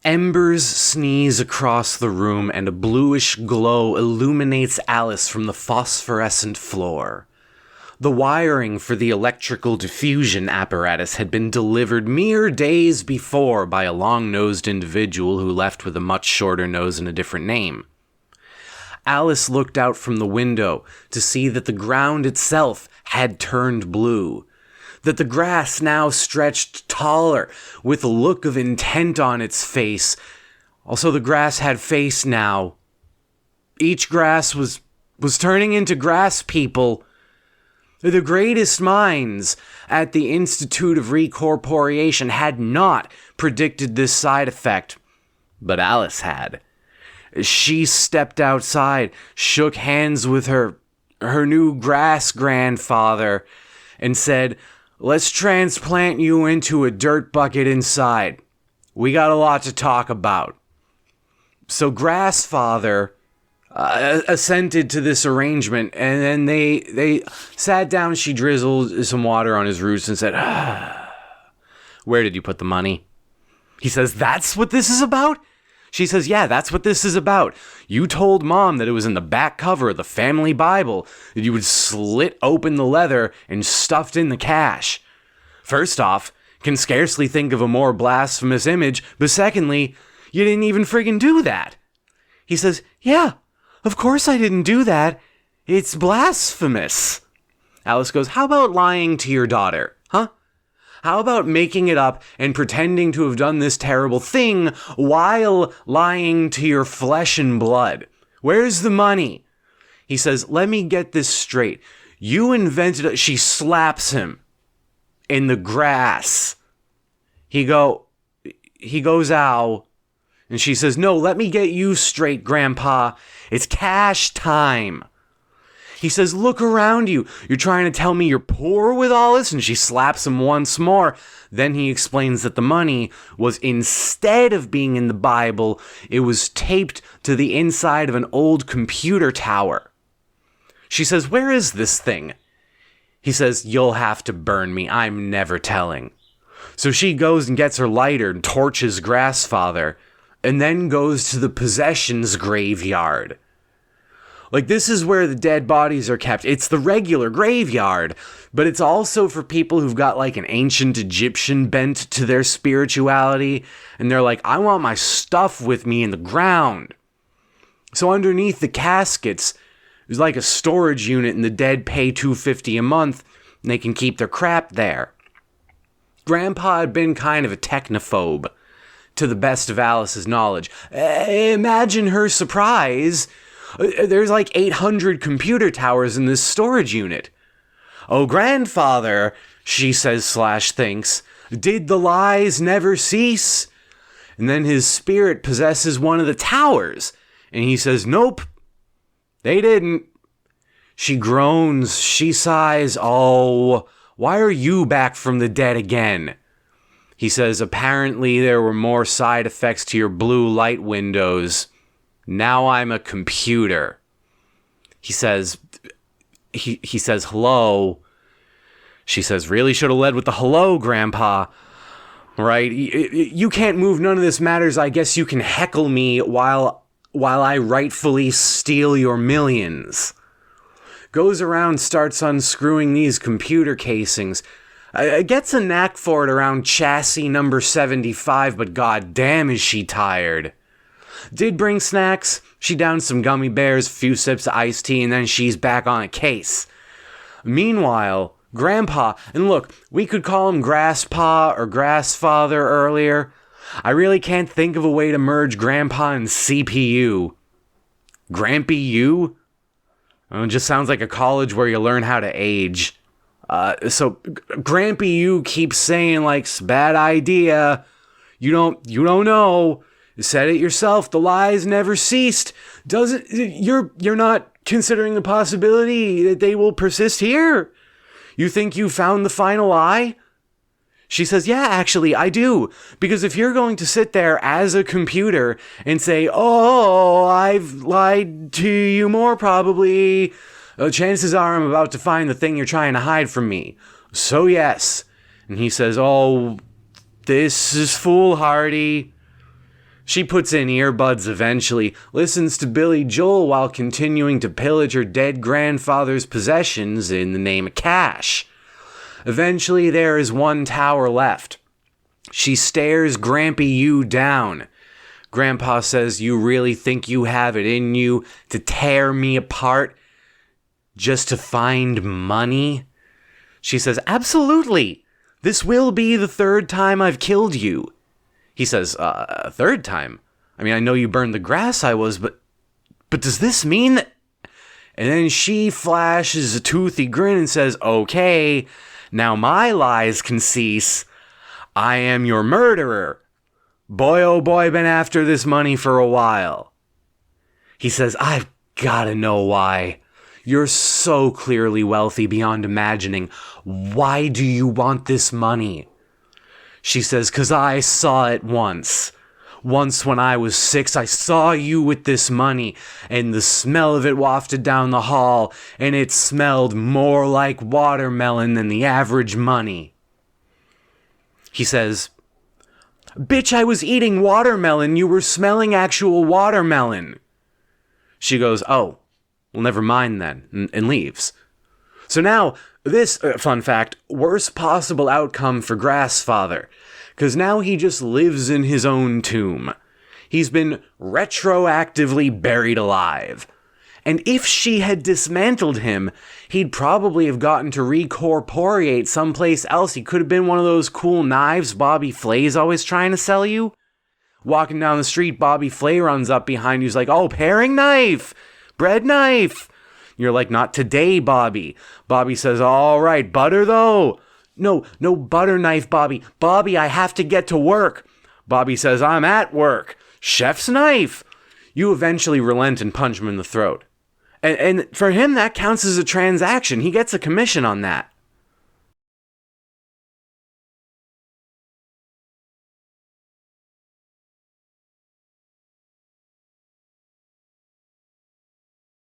Embers sneeze across the room and a bluish glow illuminates Alice from the phosphorescent floor. The wiring for the electrical diffusion apparatus had been delivered mere days before by a long-nosed individual who left with a much shorter nose and a different name. Alice looked out from the window to see that the ground itself had turned blue, that the grass now stretched taller with a look of intent on its face. Also, the grass had face now. Each grass was turning into grass people. The greatest minds at the Institute of Recorporeation had not predicted this side effect, but Alice had. She stepped outside, shook hands with her new grass grandfather, and said, "Let's transplant you into a dirt bucket inside. We got a lot to talk about." So Grass Father assented to this arrangement, and then they sat down. She drizzled some water on his roots and said, "Where did you put the money?" He says, "That's what this is about?" She says, "Yeah, that's what this is about. You told Mom that it was in the back cover of the family Bible, that you would slit open the leather and stuffed in the cash. First off, can scarcely think of a more blasphemous image, but secondly, you didn't even friggin' do that." He says, "Yeah, of course I didn't do that. It's blasphemous." Alice goes, "How about lying to your daughter, huh? How about making it up and pretending to have done this terrible thing while lying to your flesh and blood? Where's the money?" He says, "Let me get this straight. You invented it." She slaps him in the grass. He goes, "Ow." And she says, "No, let me get you straight, Grandpa. It's cash time." He says, "Look around you. You're trying to tell me you're poor with all this?" And she slaps him once more. Then he explains that the money was, instead of being in the Bible, it was taped to the inside of an old computer tower. She says, "Where is this thing?" He says, "You'll have to burn me. I'm never telling." So she goes and gets her lighter and torches Grassfather, and then goes to the possessions graveyard. Like, this is where the dead bodies are kept. It's the regular graveyard, but it's also for people who've got like an ancient Egyptian bent to their spirituality, and they're like, "I want my stuff with me in the ground." So underneath the caskets, there's like a storage unit, and the dead pay $250 a month, and they can keep their crap there. Grandpa had been kind of a technophobe, to the best of Alice's knowledge. Imagine her surprise. There's like 800 computer towers in this storage unit. "Oh, Grandfather," she says / thinks, "did the lies never cease?" And then his spirit possesses one of the towers, and he says, "Nope, they didn't." She groans, she sighs, "Oh, why are you back from the dead again?" He says, "Apparently there were more side effects to your blue light windows. Now I'm a computer." He says, "Hello." She says, "Really should have led with the hello, Grandpa. Right? You can't move, none of this matters. I guess you can heckle me while I rightfully steal your millions." Goes around, starts unscrewing these computer casings. Gets a knack for it around chassis number 75, but goddamn is she tired. Did bring snacks. She downed some gummy bears, a few sips of iced tea, and then she's back on a case. Meanwhile, Grandpa, and look, we could call him Grasspa or Grassfather earlier. I really can't think of a way to merge Grandpa and CPU. Grampy U? It just sounds like a college where you learn how to age. So Grampy U keeps saying, like, "It's a bad idea. You don't know. You said it yourself. The lies never ceased. You're not considering the possibility that they will persist here? You think you found the final lie?" She says, "Yeah, actually, I do. Because if you're going to sit there as a computer and say, 'Oh, I've lied to you more probably,' chances are I'm about to find the thing you're trying to hide from me. So yes." And he says, "Oh, this is foolhardy." She puts in earbuds eventually, listens to Billy Joel while continuing to pillage her dead grandfather's possessions in the name of cash. Eventually, there is one tower left. She stares Grampy U down. Grandpa says, "You really think you have it in you to tear me apart just to find money?" She says, "Absolutely. This will be the third time I've killed you." He says, "A third time? I mean, I know you burned the grass but does this mean that..." And then she flashes a toothy grin and says, "Okay, now my lies can cease. I am your murderer. Boy, oh boy, been after this money for a while." He says, "I've gotta know why. You're so clearly wealthy beyond imagining. Why do you want this money?" She says, "'Cause I saw it once. Once when I was 6, I saw you with this money, and the smell of it wafted down the hall, and it smelled more like watermelon than the average money." He says, "Bitch, I was eating watermelon. You were smelling actual watermelon." She goes, "Oh, well, never mind then," and leaves. So now, this, fun fact, worst possible outcome for Grassfather, because now he just lives in his own tomb. He's been retroactively buried alive. And if she had dismantled him, he'd probably have gotten to recorporeate someplace else. He could have been one of those cool knives Bobby Flay's always trying to sell you. Walking down the street, Bobby Flay runs up behind you. He's like, "Oh, paring knife! Bread knife!" You're like, "Not today, Bobby." Bobby says, "All right, butter though." No butter knife, Bobby. "Bobby, I have to get to work." Bobby says, "I'm at work." "Chef's knife." You eventually relent and punch him in the throat. And for him, that counts as a transaction. He gets a commission on that.